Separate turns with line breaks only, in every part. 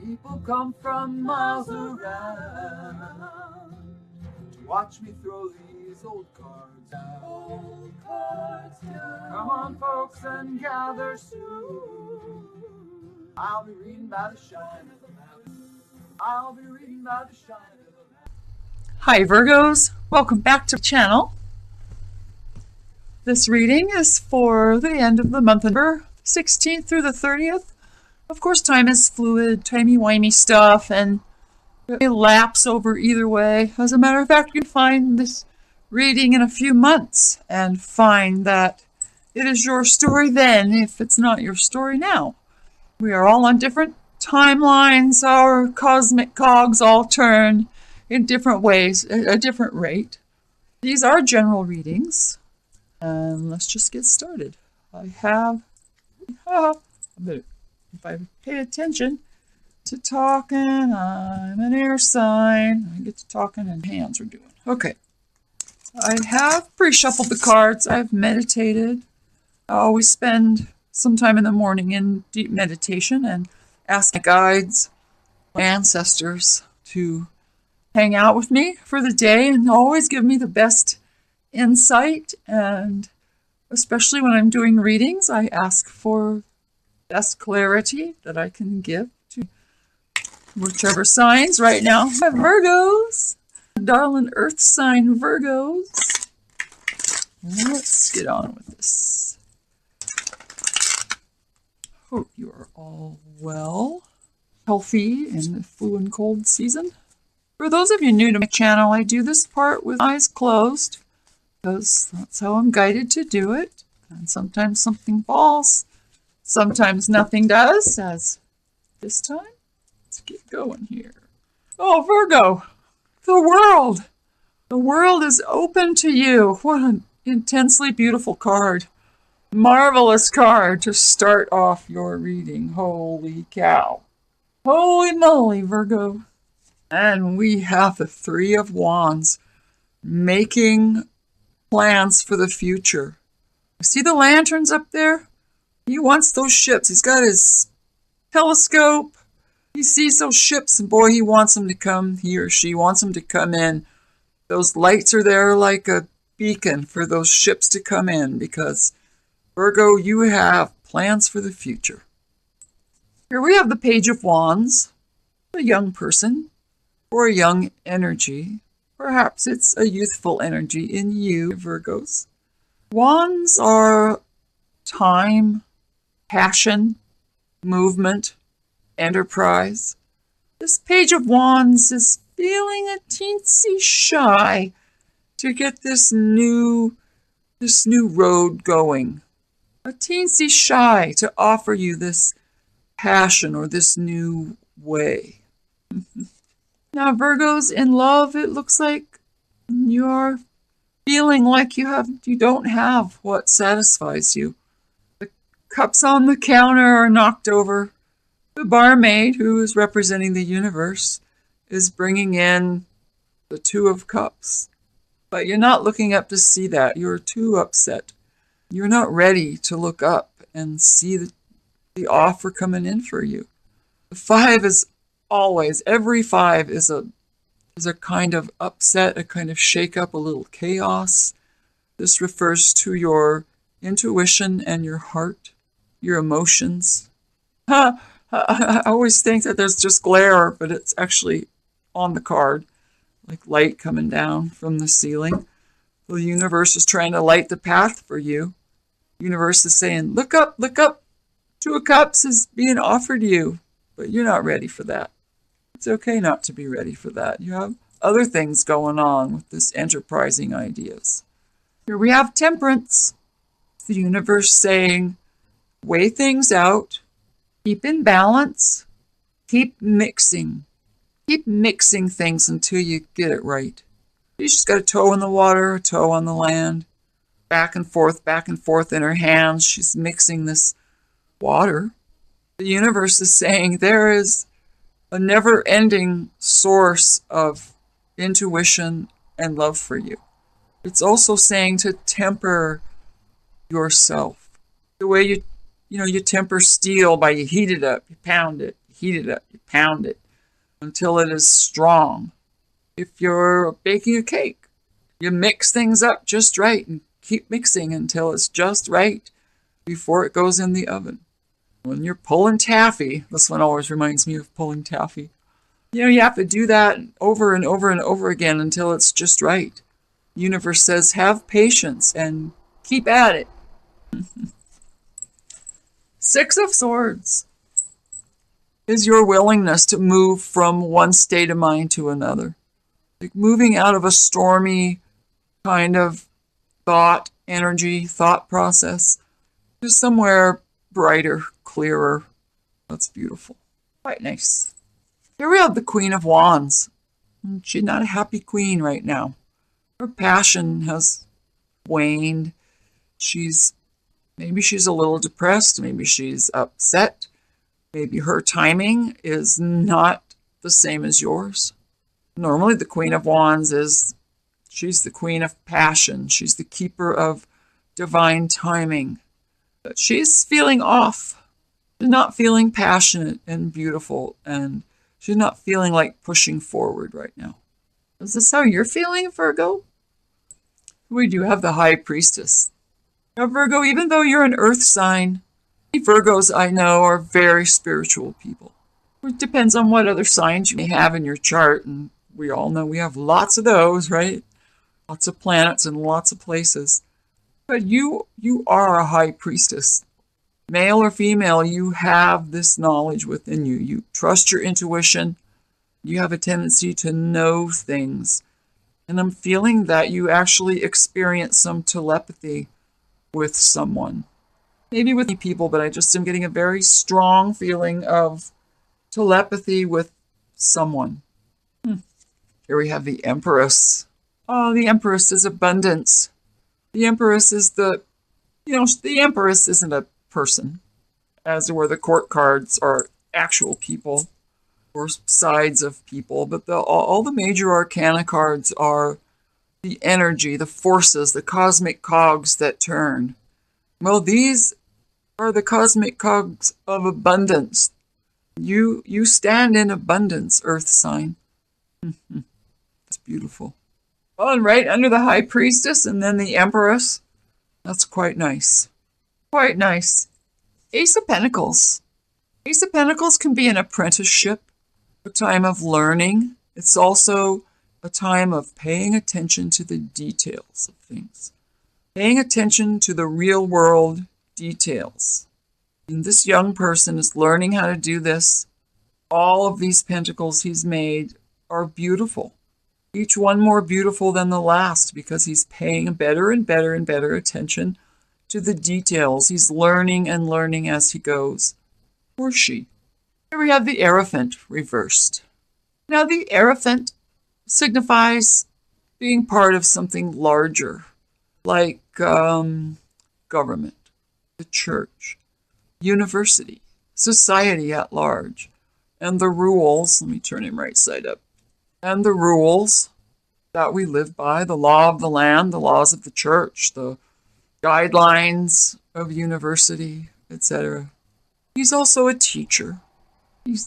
People come from miles around to watch me throw these old cards out. Old cards down. Come on, folks, and gather soon. I'll be reading by the shine of the lamp. I'll be reading by the shine of the lamp.
Hi Virgos, welcome back to the channel. This reading is for the end of the month of November, 16th through the 30th. Of course, time is fluid, timey-wimey stuff, and it laps over either way. As a matter of fact, you can find this reading in a few months and find that it is your story then if it's not your story now. We are all on different timelines. Our cosmic cogs all turn in different ways, at a different rate. These are general readings. And let's just get started. If I pay attention to talking, I'm an air sign. I get to talking and hands are doing. Okay. I have pre-shuffled the cards. I've meditated. I always spend some time in the morning in deep meditation and ask my guides, my ancestors, to hang out with me for the day and always give me the best insight. And especially when I'm doing readings, I ask for best clarity that I can give to whichever signs. Right now I have Virgos, darling earth sign Virgos. Let's get on with this. Hope you are all well, healthy in the flu and cold season. For those of you new to my channel, I do this part with eyes closed because that's how I'm guided to do it. And sometimes something falls. Sometimes nothing does, as this time. Let's get going here. Oh, Virgo, the world. The world is open to you. What an intensely beautiful card. Marvelous card to start off your reading. Holy cow. Holy moly, Virgo. And we have the Three of Wands making plans for the future. See the lanterns up there? He wants those ships. He's got his telescope. He sees those ships, and boy, he wants them to come. He or she wants them to come in. Those lights are there like a beacon for those ships to come in because, Virgo, you have plans for the future. Here we have the Page of Wands, a young person, or a young energy. Perhaps it's a youthful energy in you, Virgos. Wands are time, passion, movement, enterprise. This Page of Wands is feeling a teensy shy to get this new road going. A teensy shy to offer you this passion or this new way. Now, Virgos, in love, it looks like you're feeling like you don't have what satisfies you. Cups on the counter are knocked over. The barmaid, who is representing the universe, is bringing in the Two of Cups. But you're not looking up to see that. You're too upset. You're not ready to look up and see the offer coming in for you. The Five is always, every five is a kind of upset, a kind of shake-up, a little chaos. This refers to your intuition and your heart. Your emotions. I always think that there's just glare, but it's actually on the card, like light coming down from the ceiling. The universe is trying to light the path for you. The universe is saying, look up, look up. Two of Cups is being offered you, but you're not ready for that. It's okay not to be ready for that. You have other things going on with this enterprising ideas. Here we have Temperance. The universe saying, weigh things out, keep in balance, keep mixing things until you get it right. You just got a toe in the water, a toe on the land, back and forth in her hands. She's mixing this water. The universe is saying there is a never-ending source of intuition and love for you. It's also saying to temper yourself. The way you temper steel by you heat it up, you pound it, you heat it up, you pound it until it is strong. If you're baking a cake, you mix things up just right and keep mixing until it's just right before it goes in the oven. When you're pulling taffy, this one always reminds me of pulling taffy. You know, you have to do that over and over and over again until it's just right. The universe says, have patience and keep at it. Six of Swords is your willingness to move from one state of mind to another. Like moving out of a stormy kind of thought, energy, thought process to somewhere brighter, clearer. That's beautiful. Quite nice. Here we have the Queen of Wands. She's not a happy queen right now. Her passion has waned. Maybe she's a little depressed. Maybe she's upset. Maybe her timing is not the same as yours. Normally the Queen of Wands she's the queen of passion. She's the keeper of divine timing. But she's feeling off. She's not feeling passionate and beautiful, and she's not feeling like pushing forward right now. Is this how you're feeling, Virgo? We do have the High Priestess. Now, Virgo, even though you're an earth sign, Virgos I know are very spiritual people. It depends on what other signs you may have in your chart, and we all know we have lots of those, right? Lots of planets and lots of places. But you are a High Priestess. Male or female, you have this knowledge within you. You trust your intuition. You have a tendency to know things. And I'm feeling that you actually experience some telepathy with someone. Maybe with people, but I just am getting a very strong feeling of telepathy with someone. Here we have the Empress. Oh, the Empress is abundance. The Empress is the Empress isn't a person, as were the court cards are actual people or sides of people, but all the major arcana cards are the energy, the forces, the cosmic cogs that turn. Well, these are the cosmic cogs of abundance. You stand in abundance, earth sign. It's beautiful. Oh, and right under the High Priestess and then the Empress. That's quite nice. Quite nice. Ace of Pentacles. Ace of Pentacles can be an apprenticeship, a time of learning. It's also a time of paying attention to the details of things. Paying attention to the real world details. And this young person is learning how to do this. All of these pentacles he's made are beautiful. Each one more beautiful than the last because he's paying better and better and better attention to the details. He's learning and learning as he goes. Or she. Here we have the Hierophant reversed. Now the Hierophant signifies being part of something larger, like government, the church, university, society at large, and the rules. Let me turn him right side up. And the rules that we live by, the law of the land, the laws of the church, the guidelines of university, etc. He's also a teacher. He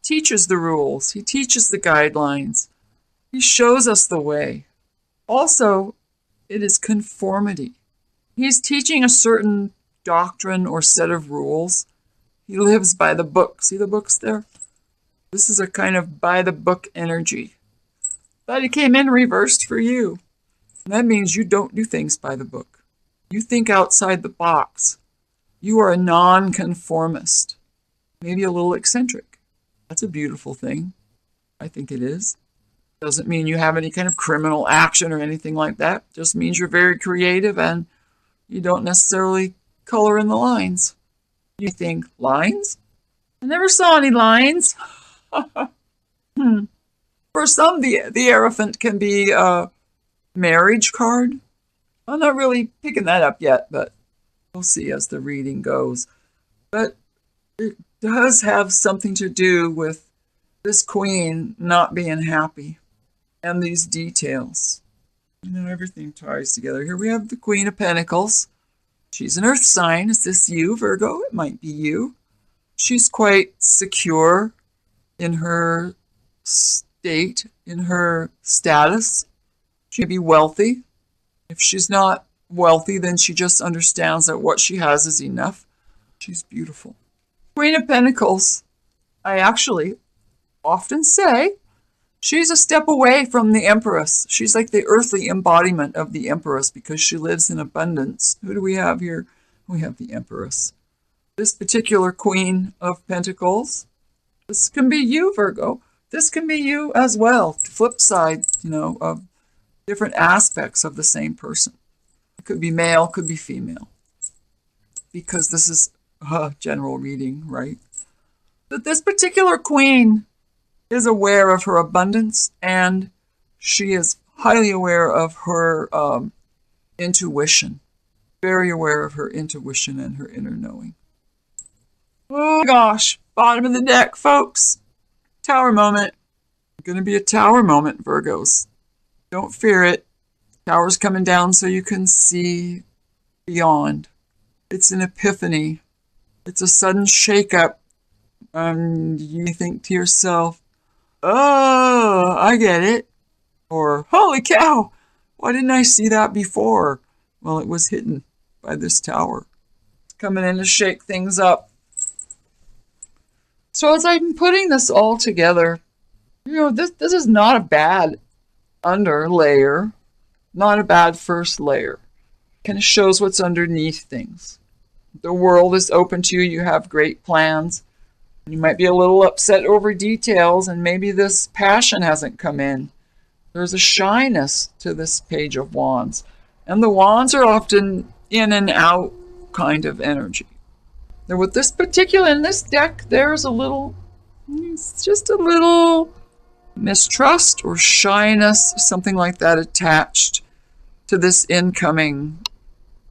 teaches the rules. He teaches the guidelines. He shows us the way. Also, it is conformity. He's teaching a certain doctrine or set of rules. He lives by the book. See the books there? This is a kind of by the book energy. But it came in reversed for you. And that means you don't do things by the book. You think outside the box. You are a non-conformist. Maybe a little eccentric. That's a beautiful thing. I think it is. Doesn't mean you have any kind of criminal action or anything like that. Just means you're very creative and you don't necessarily color in the lines. You think, lines? I never saw any lines. For some, the Hierophant can be a marriage card. I'm not really picking that up yet, but we'll see as the reading goes. But it does have something to do with this queen not being happy and these details. You know, everything ties together. Here we have the Queen of Pentacles. She's an earth sign. Is this you, Virgo? It might be you. She's quite secure. in her state, in her status. She may be wealthy. If she's not wealthy, then she just understands that what she has is enough. She's beautiful. Queen of Pentacles, I actually often say she's a step away from the Empress. She's like the earthly embodiment of the Empress because she lives in abundance. Who do we have here? We have the Empress. This particular Queen of Pentacles, this can be you, Virgo. This can be you as well. Flip side, of different aspects of the same person. It could be male, could be female. Because this is a general reading, right? But this particular queen is aware of her abundance, and she is highly aware of her intuition. Very aware of her intuition and her inner knowing. Oh gosh, bottom of the deck, folks. Tower moment. Going to be a tower moment, Virgos. Don't fear it. Tower's coming down so you can see beyond. It's an epiphany. It's a sudden shake-up. And you think to yourself, oh, I get it. Or, holy cow, why didn't I see that before? Well, it was hidden by this tower. It's coming in to shake things up. So as I'm putting this all together, this is not a bad under layer, not a bad first layer. Kind of shows what's underneath things. The world is open to you. You have great plans. You might be a little upset over details, and maybe this passion hasn't come in. There's a shyness to this Page of Wands. And the wands are often in and out kind of energy. Now with this particular, in this deck, there's it's just a little mistrust or shyness, something like that attached to this incoming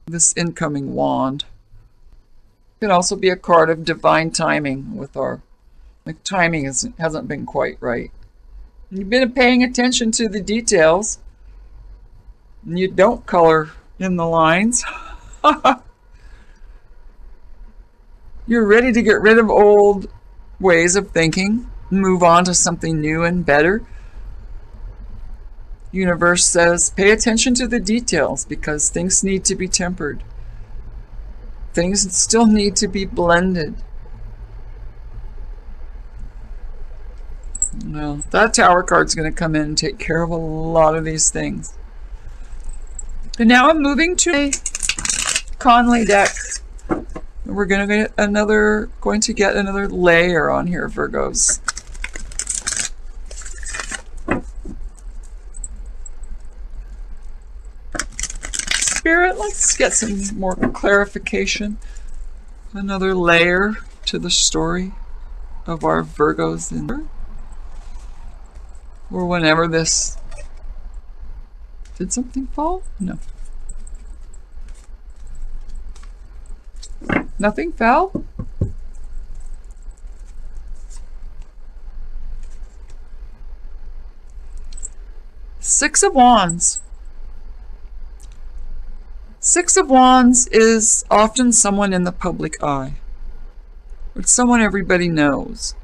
wand. It can also be a card of divine timing with timing hasn't been quite right. You've been paying attention to the details, and you don't color in the lines. You're ready to get rid of old ways of thinking, move on to something new and better. Universe says, pay attention to the details because things need to be tempered. Things still need to be blended. Well, that Tower card's going to come in and take care of a lot of these things. And now I'm moving to a Conley deck. We're going to get another layer on here, Virgos. Spirit, let's get some more clarification. Another layer to the story of our Virgos in there. Or whenever this... Did something fall? No. Nothing fell? Six of Wands. Six of Wands is often someone in the public eye. It's someone everybody knows.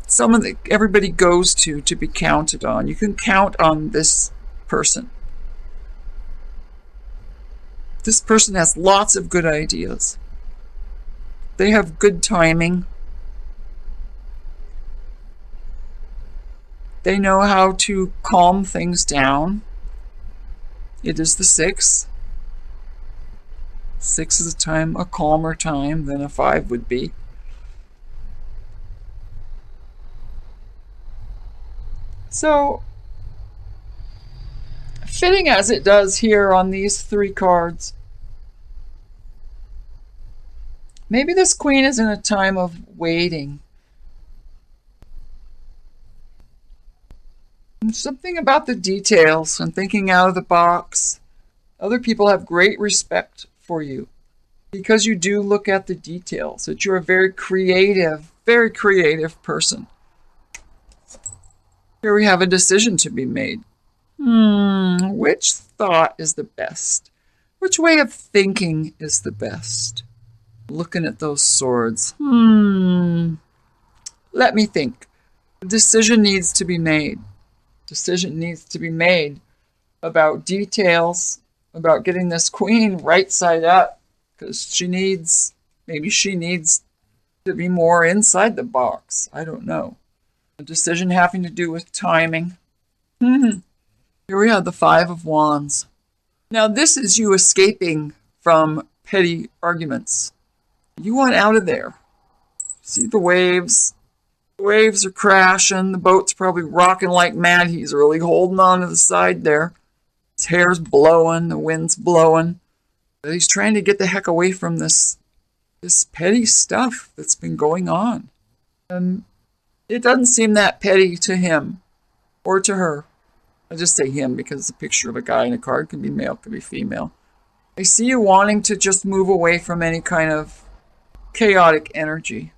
Someone that everybody goes to be counted on. You can count on this person. This person has lots of good ideas. They have good timing. They know how to calm things down. It is the 6. 6 is a calmer time than a 5 would be. So, fitting as it does here on these 3 cards, maybe this Queen is in a time of waiting. And something about the details and thinking out of the box. Other people have great respect for you because you do look at the details, that you're a very creative person. Here we have a decision to be made. Which thought is the best? Which way of thinking is the best? Looking at those swords. let me think. A decision needs to be made. Decision needs to be made about details, about getting this queen right side up, because maybe she needs to be more inside the box. I don't know. A decision having to do with timing. Here we have the Five of Wands. Now this is you escaping from petty arguments. You want out of there. See the waves? The waves are crashing. The boat's probably rocking like mad. He's really holding on to the side there. His hair's blowing. The wind's blowing. But he's trying to get the heck away from this petty stuff that's been going on. And it doesn't seem that petty to him or to her. I just say him because it's a picture of a guy in a card. Could be male, could be female. I see you wanting to just move away from any kind of chaotic energy.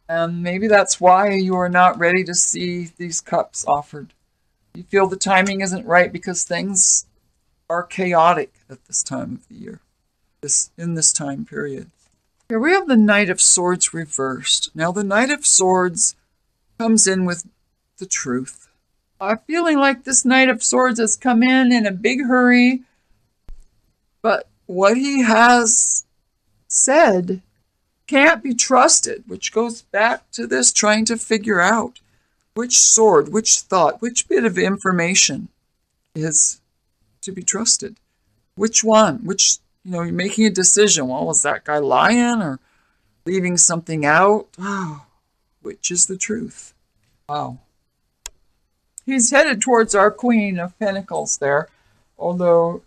And maybe that's why you are not ready to see these cups offered. You feel the timing isn't right because things are chaotic at this time of the year, in this time period. Here we have the Knight of Swords reversed. Now the Knight of Swords comes in with the truth. I'm feeling like this Knight of Swords has come in a big hurry, but what he has said can't be trusted, which goes back to this trying to figure out which sword, which thought, which bit of information is to be trusted. Which one? You're making a decision. Well, was that guy lying or leaving something out? Oh, which is the truth? Wow. He's headed towards our Queen of Pentacles there, although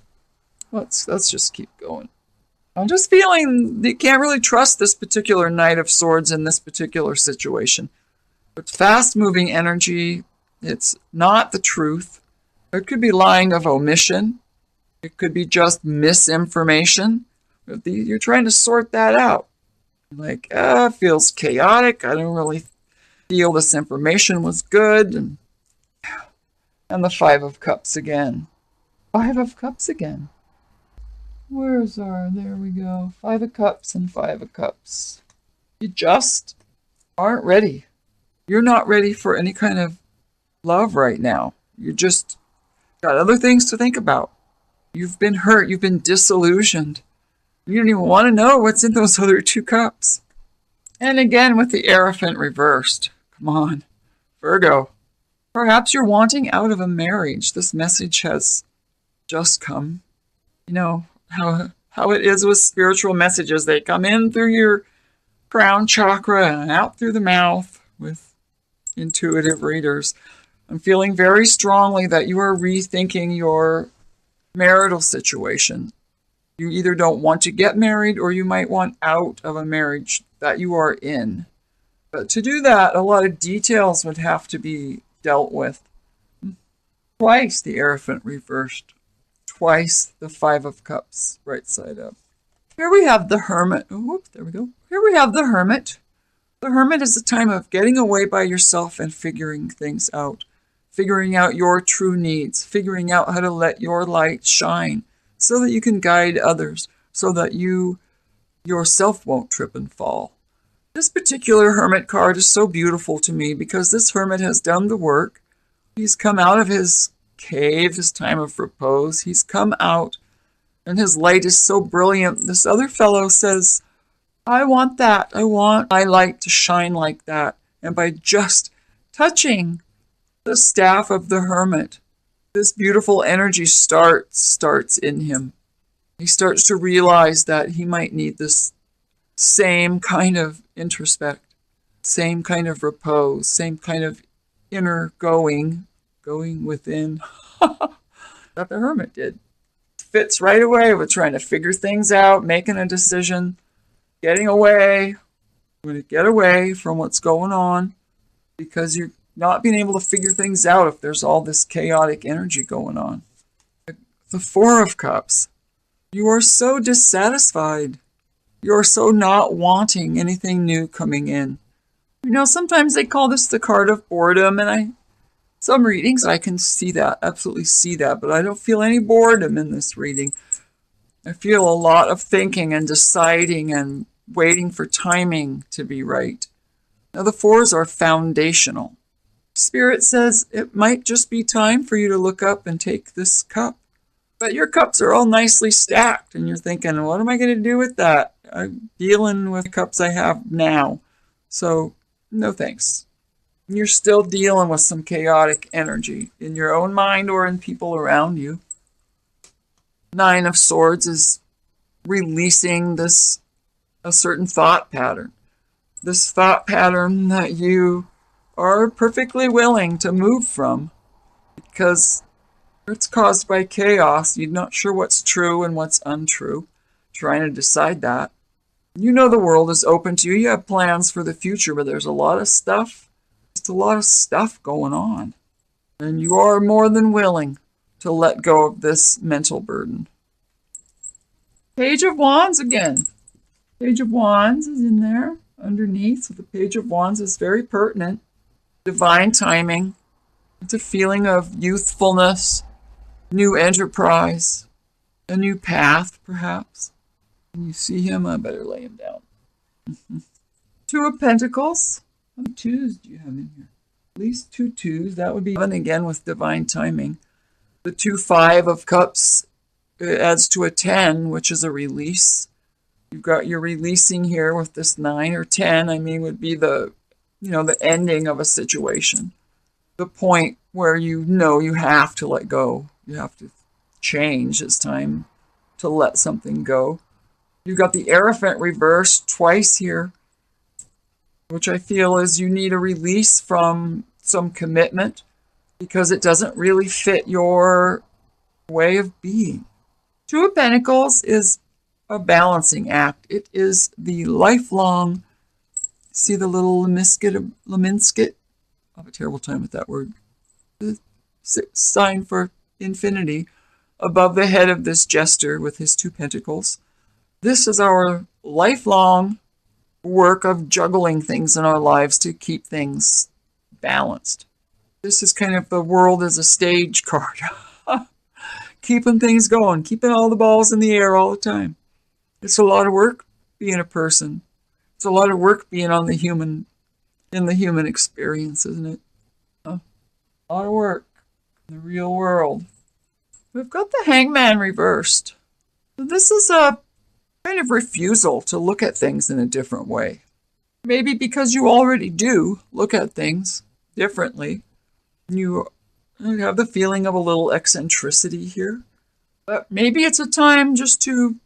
let's just keep going. I'm just feeling you can't really trust this particular Knight of Swords in this particular situation. It's fast-moving energy. It's not the truth. It could be lying of omission. It could be just misinformation. You're trying to sort that out. Like, it feels chaotic. I don't really feel this information was good. And the Five of Cups again. Five of Cups again. Where's our... There we go. Five of Cups and Five of Cups. You just aren't ready. You're not ready for any kind of love right now. You just got other things to think about. You've been hurt. You've been disillusioned. You don't even want to know what's in those other two cups. And again with the Hierophant reversed. Come on, Virgo. Perhaps you're wanting out of a marriage. This message has just come. You know how it is with spiritual messages. They come in through your crown chakra and out through the mouth with intuitive readers. I'm feeling very strongly that you are rethinking your marital situation. You either don't want to get married or you might want out of a marriage that you are in. But to do that, a lot of details would have to be dealt with. Twice the Hierophant reversed. Twice the Five of Cups right side up. Here we have the Hermit. Oh, whoops, there we go. Here we have the Hermit. The Hermit is a time of getting away by yourself and figuring things out. Figuring out your true needs. Figuring out how to let your light shine so that you can guide others. So that you yourself won't trip and fall. This particular Hermit card is so beautiful to me because this Hermit has done the work. He's come out of his cave, his time of repose. He's come out and his light is so brilliant. This other fellow says, I want that. I want my light to shine like that. And by just touching the staff of the Hermit, this beautiful energy starts in him. He starts to realize that he might need this same kind of introspect, same kind of repose, same kind of inner going within that the Hermit did. Fits right away with trying to figure things out, making a decision, getting away. I'm going to get away from what's going on because you're not being able to figure things out if there's all this chaotic energy going on. The Four of Cups. You are so dissatisfied. You're so not wanting anything new coming in. You know, sometimes they call this the card of boredom, and some readings I can see that, absolutely see that, but I don't feel any boredom in this reading. I feel a lot of thinking and deciding and waiting for timing to be right. Now the 4s are foundational. Spirit says it might just be time for you to look up and take this cup. But your cups are all nicely stacked, and you're thinking, what am I going to do with that? I'm dealing with the cups I have now. So, no thanks. You're still dealing with some chaotic energy in your own mind or in people around you. 9 of Swords is releasing a certain thought pattern. This thought pattern that you are perfectly willing to move from because it's caused by chaos. You're not sure what's true and what's untrue. Trying to decide that. You know the world is open to you. You have plans for the future, but there's a lot of stuff. It's a lot of stuff going on. And you are more than willing to let go of this mental burden. Page of Wands again. Page of Wands is in there underneath. So the Page of Wands is very pertinent. Divine timing. It's a feeling of youthfulness, new enterprise, a new path, perhaps. Can you see him? I better lay him down. 2 of Pentacles. How many 2s do you have in here? At least 2 2s. That would be 7 again with divine timing. The 2 5 of Cups adds to a 10, which is a release. You've got your releasing here with this 9 or 10. I mean, would be the ending of a situation. The point where you know you have to let go. You have to change. It's time to let something go. You've got the Hierophant reversed twice here, which I feel is you need a release from some commitment because it doesn't really fit your way of being. 2 of Pentacles is a balancing act. It is the lifelong, see the little Leminskit? I have a terrible time with that word. The sign for infinity above the head of this jester with his 2 pentacles. This is our lifelong work of juggling things in our lives to keep things balanced. This is kind of the world as a stage card. Keeping things going, keeping all the balls in the air all the time. It's a lot of work being a person. It's a lot of work being in the human experience, isn't it? A lot of work in the real world. We've got the Hangman reversed. So this is a kind of refusal to look at things in a different way. Maybe because you already do look at things differently. You have the feeling of a little eccentricity here. But maybe it's a time just to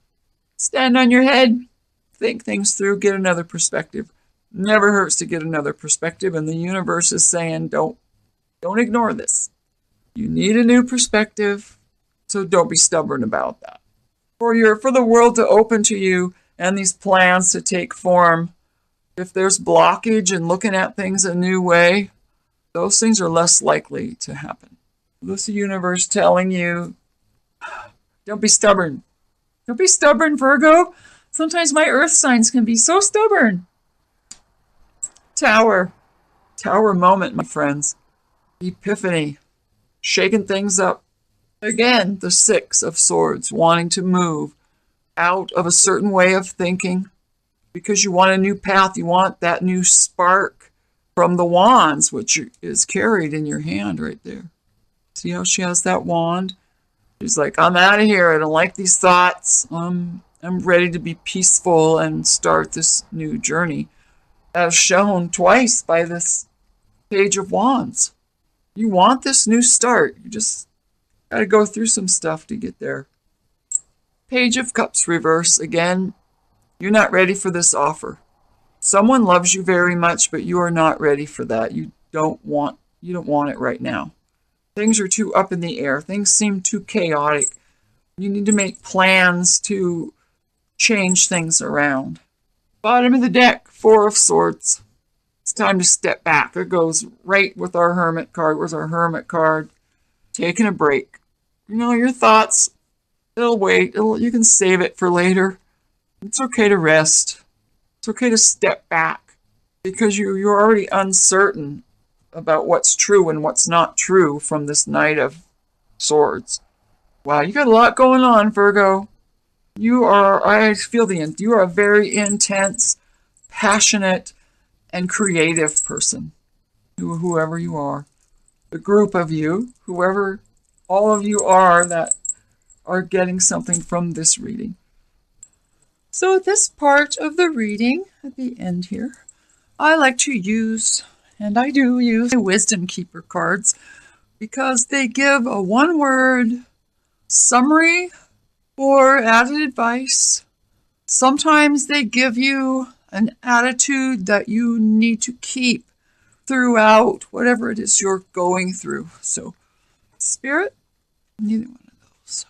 stand on your head, think things through, get another perspective. Never hurts to get another perspective, and the universe is saying, don't ignore this. You need a new perspective, so don't be stubborn about that. For the world to open to you and these plans to take form, if there's blockage in looking at things a new way, those things are less likely to happen. This is the universe telling you, don't be stubborn. Don't be stubborn, Virgo. Sometimes my earth signs can be so stubborn. Tower moment, my friends. Epiphany. Shaking things up. Again, the 6 of Swords, wanting to move out of a certain way of thinking because you want a new path. You want that new spark from the wands, which is carried in your hand right there. See how she has that wand? She's like, I'm out of here. I don't like these thoughts. I'm ready to be peaceful and start this new journey, as shown twice by this Page of Wands. You want this new start. You just got to go through some stuff to get there. Page of Cups reverse again. You're not ready for this offer. Someone loves you very much, but you are not ready for that. You don't want it right now. Things are too up in the air. Things seem too chaotic. You need to make plans to change things around. Bottom of the deck, 4 of Swords. It's time to step back. It goes right with our Hermit card. Where's our Hermit card? Taking a break. Your thoughts, it'll wait. You can save it for later. It's okay to rest. It's okay to step back because you're already uncertain about what's true and what's not true from this Knight of Swords. Wow, you got a lot going on, Virgo. You are a very intense, passionate, and creative person, whoever you are, the group of you, whoever all of you are that are getting something from this reading. So at this part of the reading, at the end here, I like to use, and I do use, Wisdom Keeper cards because they give a one-word summary or added advice. Sometimes they give you an attitude that you need to keep throughout whatever it is you're going through. So, Spirit, neither one of those.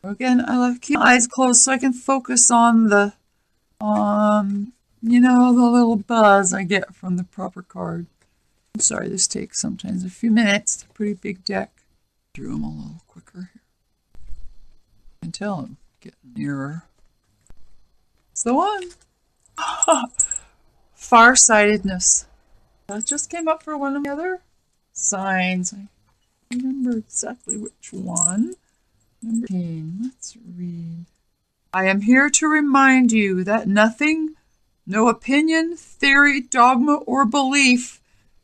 Again, I like to keep my eyes closed so I can focus on the the little buzz I get from the proper card. I'm sorry, this takes sometimes a few minutes. It's a pretty big deck. Through them a little quicker here. You can tell I'm getting nearer. It's the one. Farsightedness. That just came up for one of the other signs. I remember exactly which one. Number 18. Let's read. I am here to remind you that nothing, no opinion, theory, dogma, or belief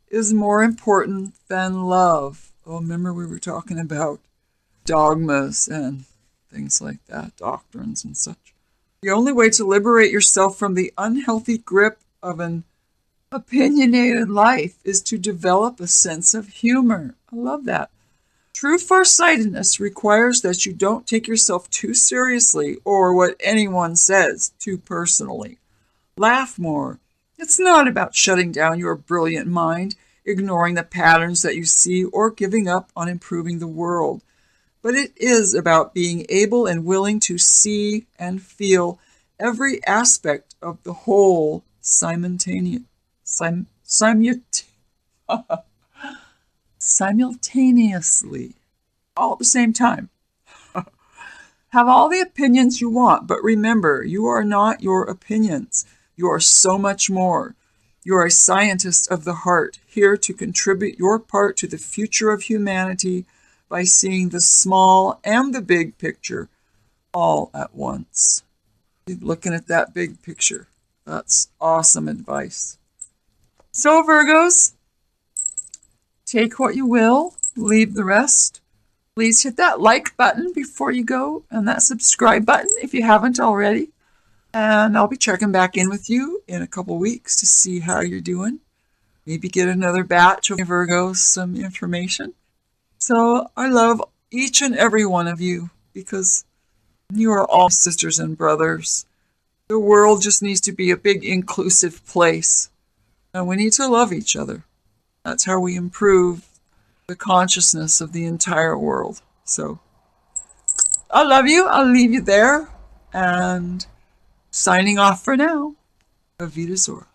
is more important than love. Oh, remember we were talking about dogmas and things like that, doctrines and such. The only way to liberate yourself from the unhealthy grip of an opinionated life is to develop a sense of humor. I love that. True farsightedness requires that you don't take yourself too seriously or what anyone says too personally. Laugh more. It's not about shutting down your brilliant mind, ignoring the patterns that you see, or giving up on improving the world. But it is about being able and willing to see and feel every aspect of the whole simultaneously. All at the same time. Have all the opinions you want, but remember, you are not your opinions. You are so much more. You are a scientist of the heart, here to contribute your part to the future of humanity by seeing the small and the big picture all at once. Keep looking at that big picture. That's awesome advice. So, Virgos, take what you will, leave the rest. Please hit that like button before you go and that subscribe button if you haven't already. And I'll be checking back in with you in a couple weeks to see how you're doing. Maybe get another batch of Virgos some information. So I love each and every one of you because you are all sisters and brothers. The world just needs to be a big inclusive place. And we need to love each other. That's how we improve the consciousness of the entire world. So I love you. I'll leave you there. And signing off for now. Avita Zora.